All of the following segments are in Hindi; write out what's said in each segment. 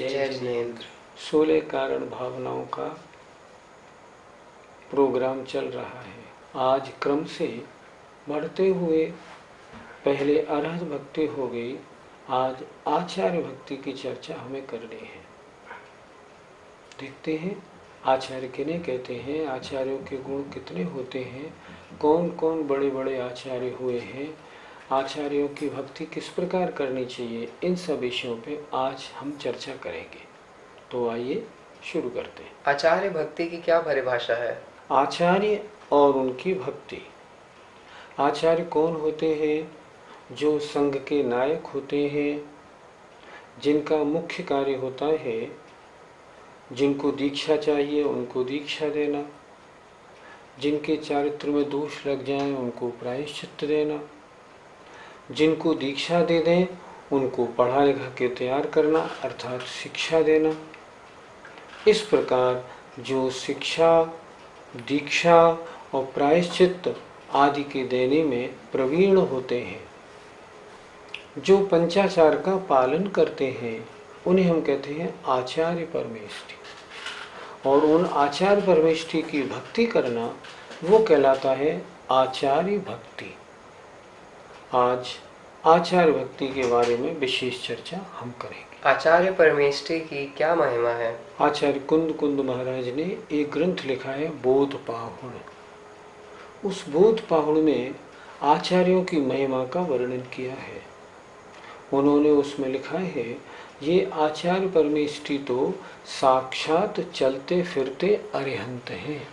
जय जिनेंद्र। 16 कारण भावनाओं का प्रोग्राम चल रहा है। आज क्रम से बढ़ते हुए पहले अरहत भक्ति हो गई, आज आचार्य भक्ति की चर्चा हमें करनी है। देखते हैं आचार्य किन्हें कहते हैं, आचार्यों के गुण कितने होते हैं, कौन कौन बड़े बड़े आचार्य हुए हैं, आचार्यों की भक्ति किस प्रकार करनी चाहिए, इन सब विषयों पे आज हम चर्चा करेंगे। तो आइए शुरू करते हैं। आचार्य भक्ति की क्या परिभाषा है? आचार्य और उनकी भक्ति। आचार्य कौन होते हैं? जो संघ के नायक होते हैं, जिनका मुख्य कार्य होता है जिनको दीक्षा चाहिए उनको दीक्षा देना, जिनके चारित्र में दोष लग जाए उनको प्रायश्चित्त देना, जिनको दीक्षा दे दें उनको पढ़ा लिखा के तैयार करना अर्थात शिक्षा देना। इस प्रकार जो शिक्षा, दीक्षा और प्रायश्चित्त आदि के देने में प्रवीण होते हैं, जो पंचाचार का पालन करते हैं, उन्हें हम कहते हैं आचार्य परमेष्ठी। और उन आचार्य परमेष्ठी की भक्ति करना वो कहलाता है आचार्य भक्ति। आज आचार्य भक्ति के बारे में विशेष चर्चा हम करेंगे। आचार्य परमेष्ठी की क्या महिमा है? आचार्य कुंद महाराज ने एक ग्रंथ लिखा है बोध पाहुण। उस बोध पाहुण में आचार्यों की महिमा का वर्णन किया है। उन्होंने उसमें लिखा है, ये आचार्य परमेष्ठी तो साक्षात चलते फिरते अरिहंत हैं।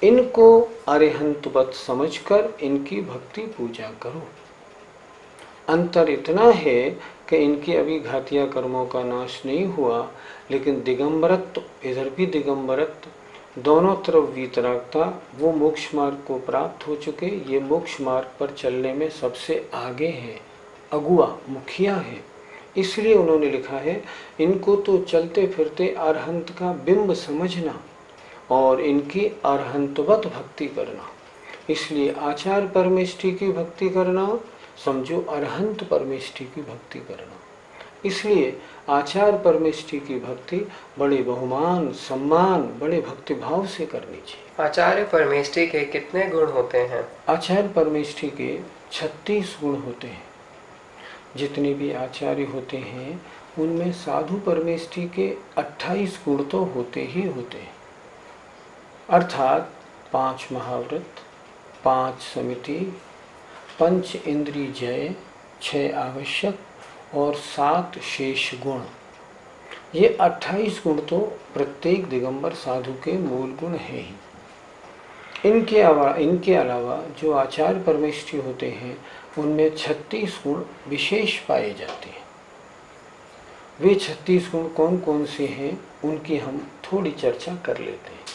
इनको अरिहंतवत समझकर इनकी भक्ति पूजा करो। अंतर इतना है कि इनके अभी घातिया कर्मों का नाश नहीं हुआ, लेकिन दिगंबरत्व, इधर भी दिगंबरत्व, दोनों तरफ वीतरागता, वो मोक्ष मार्ग को प्राप्त हो चुके। ये मोक्ष मार्ग पर चलने में सबसे आगे हैं, अगुआ मुखिया है। इसलिए उन्होंने लिखा है, इनको तो चलते फिरते अरहंत का बिंब समझना और इनकी अरहंतवत भक्ति करना। इसलिए आचार्य परमेष्ठी की भक्ति करना समझो अरहंत परमेष्ठी की भक्ति करना। इसलिए आचार्य परमेष्ठी की भक्ति बड़े बहुमान, सम्मान, बड़े भक्तिभाव से करनी चाहिए। आचार्य परमेष्ठी के कितने गुण होते हैं? आचार्य परमेष्ठी के 36 गुण होते हैं। जितने भी आचार्य होते हैं उनमें साधु परमेष्ठी के 28 गुण तो होते ही होते हैं, अर्थात 5 महाव्रत, 5 समिति, 5 इंद्रिय जय, 6 आवश्यक और 7 शेष गुण। ये 28 गुण तो प्रत्येक दिगंबर साधु के मूल गुण हैं ही। इनके अलावा जो आचार्य परमेष्ठी होते हैं उनमें 36 गुण विशेष पाए जाते हैं। वे 36 गुण कौन कौन से हैं उनकी हम थोड़ी चर्चा कर लेते हैं।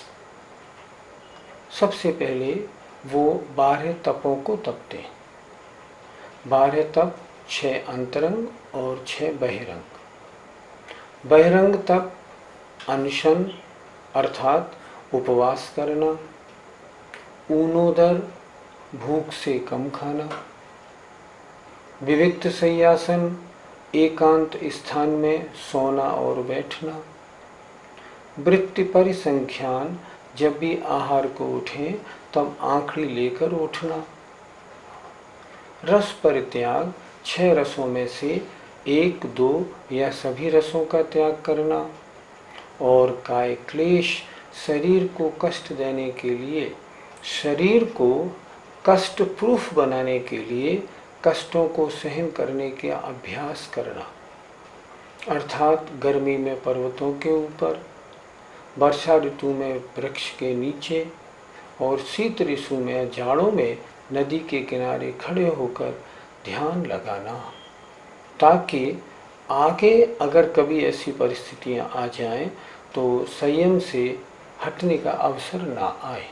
सबसे पहले वो 12 तपों को तपते हैं। 12 तप, 6 अंतरंग और 6 बहिरंग। बहिरंग तप अनशन अर्थात उपवास करना, ऊनोदर भूख से कम खाना, विविक्त शय्यासन एकांत स्थान में सोना और बैठना, वृत्ति परिसंख्यान जब भी आहार को उठें तब आंखड़ी लेकर उठना, रस परित्याग 6 रसों में से 1, 2 या सभी रसों का त्याग करना, और काय क्लेश शरीर को कष्ट देने के लिए, शरीर को कष्ट प्रूफ बनाने के लिए कष्टों को सहन करने का अभ्यास करना, अर्थात गर्मी में पर्वतों के ऊपर, वर्षा ऋतु में वृक्ष के नीचे और शीत ऋतु में जाड़ों में नदी के किनारे खड़े होकर ध्यान लगाना, ताकि आगे अगर कभी ऐसी परिस्थितियां आ जाएं तो संयम से हटने का अवसर ना आए।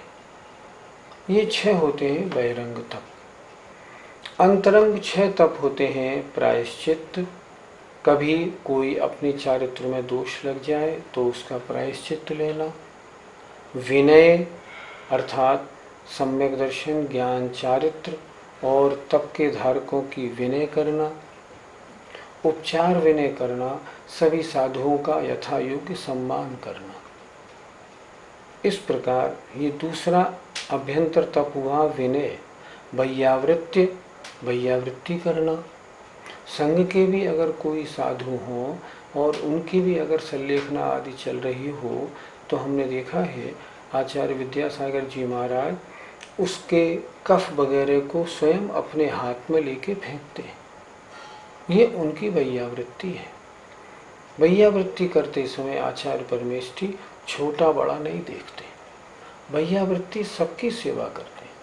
ये 6 होते हैं बहिरंग तप। अंतरंग 6 तप होते हैं प्रायश्चित्त। कभी कोई अपने चारित्र में दोष लग जाए तो उसका प्रायश्चित्त लेना, विनय अर्थात सम्यक दर्शन, ज्ञान, चारित्र और तप के धारकों की विनय करना, उपचार विनय करना, सभी साधुओं का यथा योग्य सम्मान करना। इस प्रकार ये दूसरा अभ्यंतर तप हुआ विनय। वैयावृत्ति करना, संघ के भी अगर कोई साधु हो और उनकी भी अगर संलेखना आदि चल रही हो तो हमने देखा है आचार्य विद्यासागर जी महाराज उसके कफ वगैरह को स्वयं अपने हाथ में लेके फेंकते हैं। ये उनकी वैयावृत्ति है। वैयावृत्ति करते समय आचार्य परमेष्ठी छोटा बड़ा नहीं देखते, वैयावृत्ति सबकी सेवा करते हैं।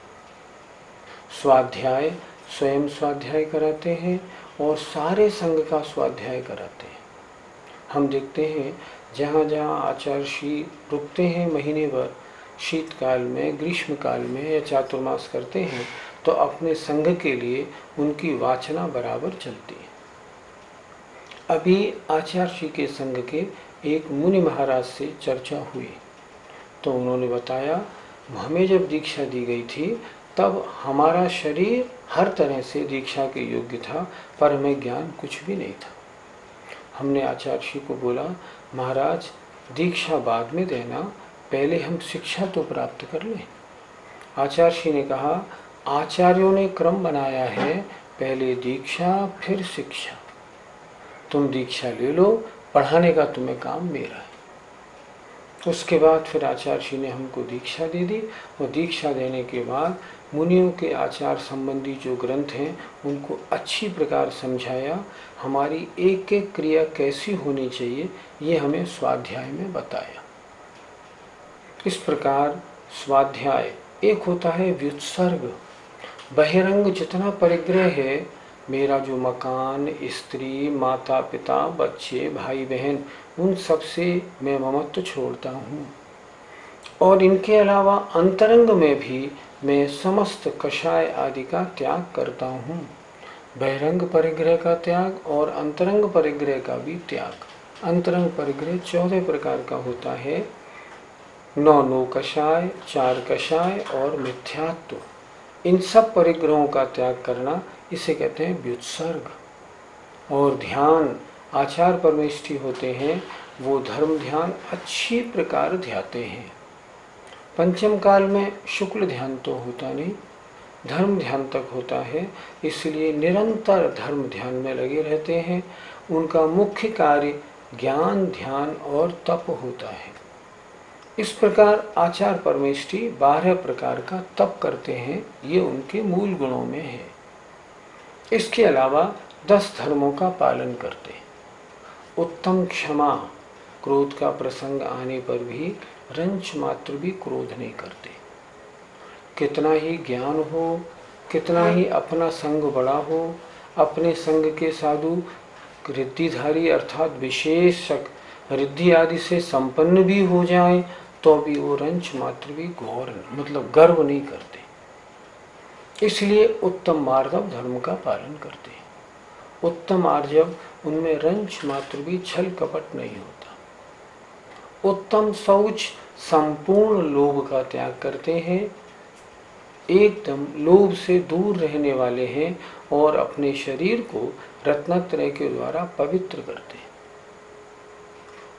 स्वाध्याय स्वयं स्वाध्याय कराते हैं और सारे संघ का स्वाध्याय कराते हैं। हम देखते हैं जहाँ जहाँ आचार्य श्री रुकते हैं महीने भर, शीतकाल में, ग्रीष्म काल में या चातुर्मास करते हैं तो अपने संघ के लिए उनकी वाचना बराबर चलती है। अभी आचार्य श्री के संघ के एक मुनि महाराज से चर्चा हुई तो उन्होंने बताया हमें जब दीक्षा दी गई थी तब हमारा शरीर हर तरह से दीक्षा के योग्य था पर हमें ज्ञान कुछ भी नहीं था। हमने आचार्य श्री को बोला महाराज दीक्षा बाद में देना, पहले हम शिक्षा तो प्राप्त कर लें। आचार्य श्री ने कहा आचार्यों ने क्रम बनाया है पहले दीक्षा फिर शिक्षा, तुम दीक्षा ले लो, पढ़ाने का तुम्हें काम मेरा है। उसके बाद फिर आचार्य श्री ने हमको दीक्षा दे दी और दीक्षा देने के बाद मुनियों के आचार संबंधी जो ग्रंथ हैं उनको अच्छी प्रकार समझाया, हमारी एक एक क्रिया कैसी होनी चाहिए ये हमें स्वाध्याय में बताया। इस प्रकार स्वाध्याय एक होता है व्युत्सर्ग, बहिरंग जितना परिग्रह है, मेरा जो मकान, स्त्री, माता पिता, बच्चे, भाई बहन, उन सब से मैं ममत्व छोड़ता हूँ और इनके अलावा अंतरंग में भी मैं समस्त कषाय आदि का त्याग करता हूँ। बहिरंग परिग्रह का त्याग और अंतरंग परिग्रह का भी त्याग। अंतरंग परिग्रह 14 प्रकार का होता है, 9 कषाय, 4 कषाय और मिथ्यात्व। इन सब परिग्रहों का त्याग करना इसे कहते हैं व्युत्सर्ग। और ध्यान आचार परमेष्ठी होते हैं, वो धर्म ध्यान अच्छी प्रकार ध्याते हैं। पंचम काल में शुक्ल ध्यान तो होता नहीं, धर्म ध्यान तक होता है, इसलिए निरंतर धर्म ध्यान में लगे रहते हैं। उनका मुख्य कार्य ज्ञान ध्यान और तप होता है। इस प्रकार आचार परमेष्ठी 12 प्रकार का तप करते हैं, ये उनके मूल गुणों में है। इसके अलावा 10 धर्मों का पालन करते हैं। उत्तम क्षमा, क्रोध का प्रसंग आने पर भी रंच मात्र भी क्रोध नहीं करते। कितना ही ज्ञान हो, कितना ही अपना संग बड़ा हो, अपने संग के साधु रिद्धिधारी अर्थात विशेषक रिद्धि आदि से संपन्न भी हो जाएं तो भी वो रंच मात्र भी गौर मतलब गर्व नहीं करते। इसलिए उत्तम मार्दव धर्म का पालन करते हैं। उत्तम आर्जव, उनमें रंच मात्र भी छल कपट नहीं होता। उत्तम शौच, संपूर्ण लोभ का त्याग करते हैं, एकदम लोभ से दूर रहने वाले हैं और अपने शरीर को रत्नत्रय के द्वारा पवित्र करते हैं।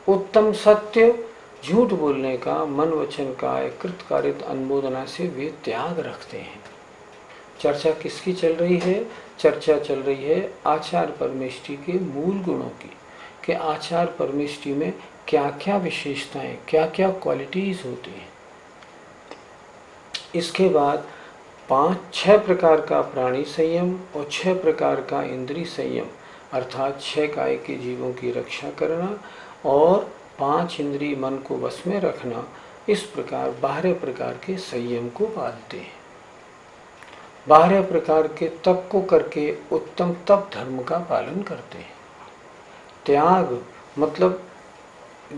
उत्तम सत्य, झूठ बोलने का, मन वचन का कृतकारित अनुमोदना से वे त्याग रखते हैं। चर्चा किसकी चल रही है? चर्चा चल रही है आचार परमेष्ठी के मूल गुणों की, कि आचार परमेष्ठी में क्या क्या विशेषताएं, क्या क्या क्वालिटीज होती हैं। इसके बाद 5-6 प्रकार का प्राणी संयम और 6 प्रकार का इंद्रिय संयम अर्थात 6 काय के जीवों की रक्षा करना और 5 इंद्रिय मन को वश में रखना, इस प्रकार 12 प्रकार के संयम को पालते हैं। 12 प्रकार के तप को करके उत्तम तप धर्म का पालन करते हैं। त्याग मतलब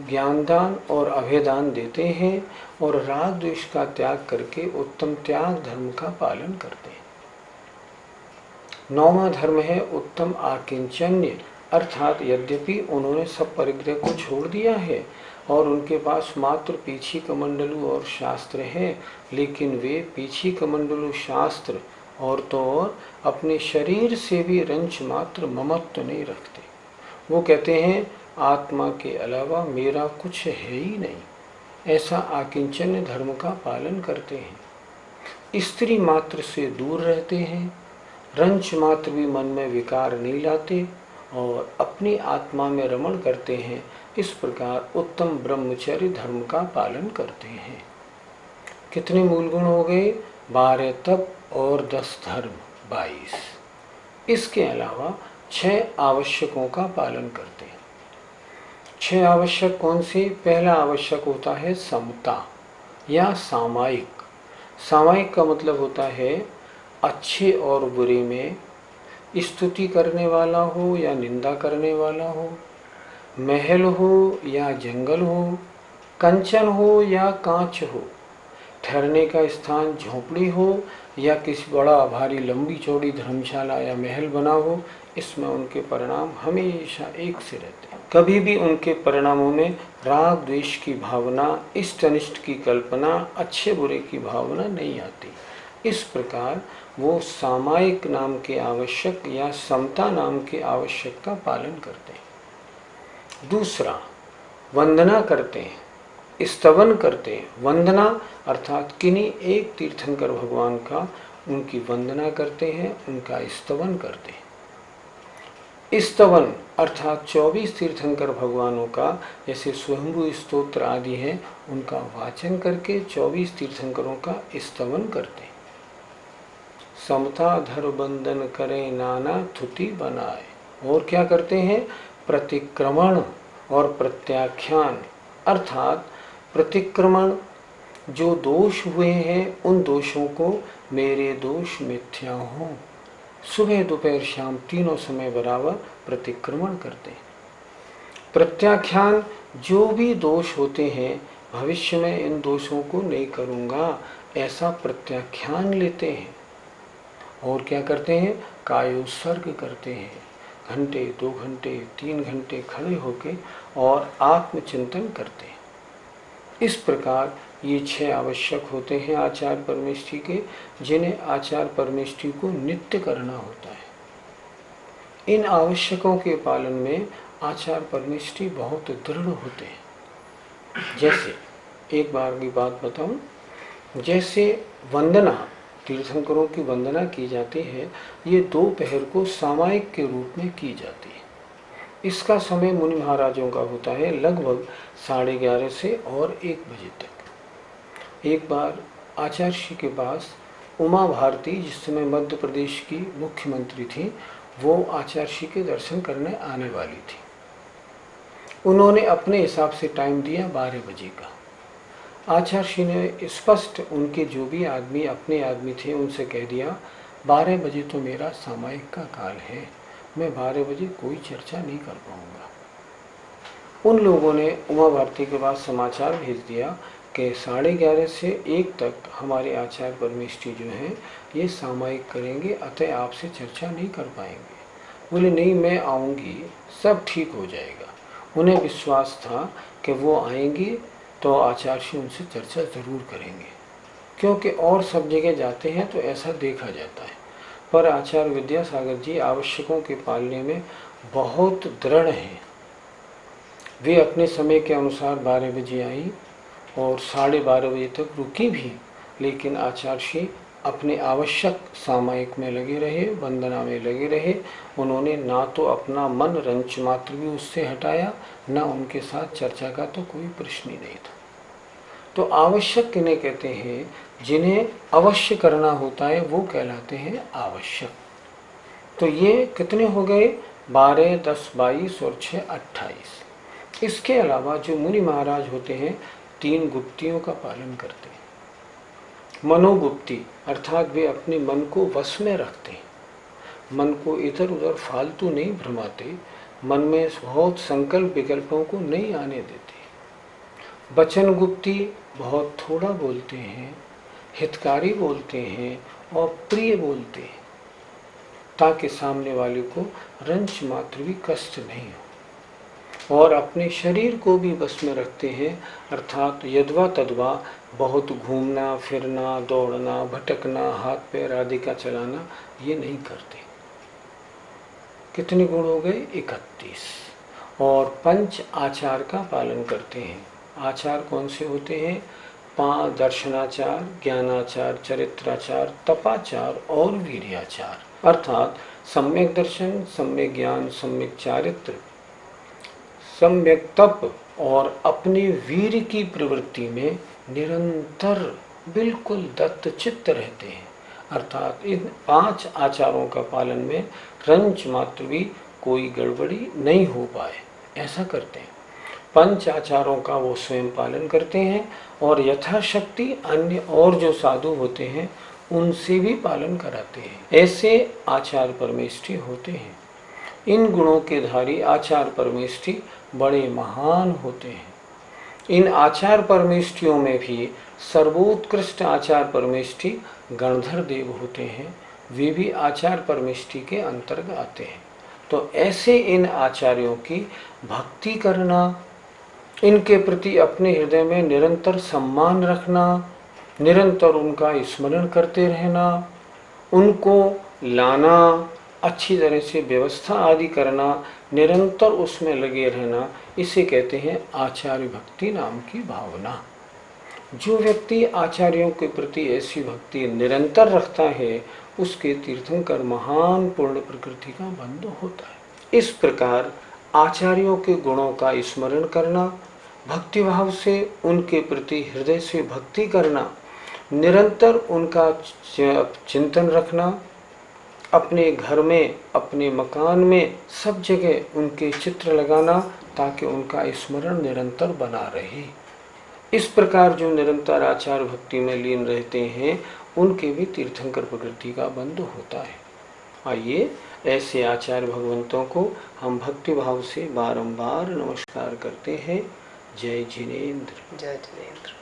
ज्ञानदान और अभेदान देते हैं और राग द्वेष का त्याग करके उत्तम त्याग धर्म का पालन करते हैं। 9वां धर्म है उत्तम आकिंचन्य, अर्थात यद्यपि उन्होंने सब परिग्रह को छोड़ दिया है और उनके पास मात्र पीछी कमंडलू और शास्त्र है, लेकिन वे पीछी कमंडलू शास्त्र और तो और अपने शरीर से भी रंच मात्र ममत्व नहीं रखते। वो कहते हैं आत्मा के अलावा मेरा कुछ है ही नहीं, ऐसा आकिंचन्य धर्म का पालन करते हैं। स्त्री मात्र से दूर रहते हैं, रंच मात्र भी मन में विकार नहीं लाते और अपनी आत्मा में रमण करते हैं। इस प्रकार उत्तम ब्रह्मचर्य धर्म का पालन करते हैं। कितने मूल गुण हो गए? 12 तप और 10 धर्म, 22। इसके अलावा 6 आवश्यकों का पालन करते हैं। 6 आवश्यक कौन से? पहला आवश्यक होता है समता या सामायिक। सामायिक का मतलब होता है अच्छे और बुरे में, स्तुति करने वाला हो या निंदा करने वाला हो, महल हो या जंगल हो, कंचन हो या कांच हो, ठहरने का स्थान झोपड़ी हो या किसी बड़ा भारी लंबी चौड़ी धर्मशाला या महल बना हो, इसमें उनके परिणाम हमेशा एक से रहते हैं। कभी भी उनके परिणामों में राग द्वेष की भावना, इष्ट अनिष्ट की कल्पना, अच्छे बुरे की भावना नहीं आती। इस प्रकार वो सामायिक नाम के आवश्यक या समता नाम के आवश्यक का पालन करते हैं। दूसरा, वंदना करते हैं, स्तवन करते हैं। वंदना अर्थात किन्हीं एक तीर्थंकर भगवान का उनकी वंदना करते हैं, उनका स्तवन करते हैं। स्तवन अर्थात 24 तीर्थंकर भगवानों का, जैसे स्वयंभू स्तोत्र आदि है, उनका वाचन करके 24 तीर्थंकरों का स्तवन करते हैं। समता धर बंदन करे नाना थुति बनाए। और क्या करते हैं? प्रतिक्रमण और प्रत्याख्यान अर्थात प्रतिक्रमण, जो दोष हुए हैं उन दोषों को मेरे दोष मिथ्या हो, सुबह दोपहर शाम तीनों समय बराबर प्रतिक्रमण करते हैं। प्रत्याख्यान, जो भी दोष होते हैं भविष्य में इन दोषों को नहीं करूँगा, ऐसा प्रत्याख्यान लेते हैं। और क्या करते हैं? कायोत्सर्ग करते हैं, घंटे 2 घंटे 3 घंटे खड़े होकर और आत्मचिंतन करते हैं। इस प्रकार ये 6 आवश्यक होते हैं आचार परमेष्टि के, जिन्हें आचार परमेष्टि को नित्य करना होता है। इन आवश्यकों के पालन में आचार परमेष्टि बहुत दृढ़ होते हैं। जैसे एक बार की बात बताऊं, जैसे वंदना, तीर्थंकरों की वंदना की जाती है, ये दोपहर को सामायिक के रूप में की जाती है। इसका समय मुनि महाराजों का होता है लगभग 11:30 से और 1 बजे तक। एक बार आचार्य श्री के पास उमा भारती, जिस समय मध्य प्रदेश की मुख्यमंत्री थी, वो आचार्य श्री के दर्शन करने आने वाली थी। उन्होंने अपने हिसाब से टाइम दिया 12 बजे का। आचार्य श्री ने स्पष्ट उनके जो भी आदमी अपने आदमी थे उनसे कह दिया, 12 बजे तो मेरा सामायिक का काल है, मैं 12 बजे कोई चर्चा नहीं कर पाऊंगा। उन लोगों ने उमा भारती के पास समाचार भेज दिया कि 11:30 से 1 तक हमारे आचार्य परमेष्टि जो हैं ये सामायिक करेंगे, अतः आपसे चर्चा नहीं कर पाएंगे। बोले नहीं, मैं आऊँगी, सब ठीक हो जाएगा। उन्हें विश्वास था कि वो आएंगे तो आचार्य उनसे चर्चा ज़रूर करेंगे, क्योंकि और सब जगह जाते हैं तो ऐसा देखा जाता है। पर आचार्य विद्यासागर जी आवश्यकों के पालने में बहुत दृढ़ हैं। वे अपने समय के अनुसार 12 बजे आई और 12:30 बजे तक रुकी भी, लेकिन आचार्य अपने आवश्यक सामायिक में लगे रहे, वंदना में लगे रहे। उन्होंने ना तो अपना मन रंच मात्र भी उससे हटाया, ना उनके साथ चर्चा का तो कोई प्रश्न ही नहीं था। तो आवश्यक किन्हें कहते हैं? जिन्हें अवश्य करना होता है वो कहलाते हैं आवश्यक। तो ये कितने हो गए? 12, 10, 22 और 6, 28। इसके अलावा जो मुनि महाराज होते हैं 3 गुप्तियों का पालन करते हैं। मनोगुप्ति अर्थात वे अपने मन को वश में रखते हैं, मन को इधर उधर फालतू नहीं भ्रमाते, मन में बहुत संकल्प विकल्पों को नहीं आने देते। वचन गुप्ति, बहुत थोड़ा बोलते हैं, हितकारी बोलते हैं और प्रिय बोलते हैं, ताकि सामने वाले को रंच मात्र भी कष्ट नहीं हो। और अपने शरीर को भी बस में रखते हैं, अर्थात यद्वा तद्वा बहुत घूमना फिरना, दौड़ना, भटकना, हाथ पैर आदि का चलाना ये नहीं करते। कितने गुण हो गए? 31। और पंच आचार का पालन करते हैं। आचार कौन से होते हैं? 5 दर्शनाचार, ज्ञानाचार, चरित्राचार, तपाचार और वीर्याचार। अर्थात सम्यक दर्शन, सम्यक ज्ञान, सम्यक चारित्र, सम्यक तप और अपने वीर की प्रवृत्ति में निरंतर बिल्कुल दत्तचित्त रहते हैं। अर्थात इन 5 आचारों का पालन में रंच मात्र भी कोई गड़बड़ी नहीं हो पाए, ऐसा करते हैं। पंच आचारों का वो स्वयं पालन करते हैं और यथाशक्ति अन्य और जो साधु होते हैं उनसे भी पालन कराते हैं। ऐसे आचार परमेष्ठी होते हैं। इन गुणों के धारी आचार परमेष्ठी बड़े महान होते हैं। इन आचार परमेष्ठियों में भी सर्वोत्कृष्ट आचार परमेष्ठी गणधर देव होते हैं। वे भी आचार परमेष्ठी के अंतर्गत आते हैं। तो ऐसे इन आचार्यों की भक्ति करना, इनके प्रति अपने हृदय में निरंतर सम्मान रखना, निरंतर उनका स्मरण करते रहना, उनको लाना, अच्छी तरह से व्यवस्था आदि करना, निरंतर उसमें लगे रहना, इसे कहते हैं आचार्य भक्ति नाम की भावना। जो व्यक्ति आचार्यों के प्रति ऐसी भक्ति निरंतर रखता है उसके तीर्थंकर महान पूर्ण प्रकृति का बंधु होता है। इस प्रकार आचार्यों के गुणों का स्मरण करना, भक्तिभाव से उनके प्रति हृदय से भक्ति करना, निरंतर उनका चिंतन रखना, अपने घर में, अपने मकान में, सब जगह उनके चित्र लगाना ताकि उनका स्मरण निरंतर बना रहे। इस प्रकार जो निरंतर आचार भक्ति में लीन रहते हैं उनके भी तीर्थंकर प्रकृति का बंधु होता है। आइए ऐसे आचार्य भगवंतों को हम भक्ति भाव से बारंबार नमस्कार करते हैं। जय जिनेन्द्र। जय जिनेन्द्र।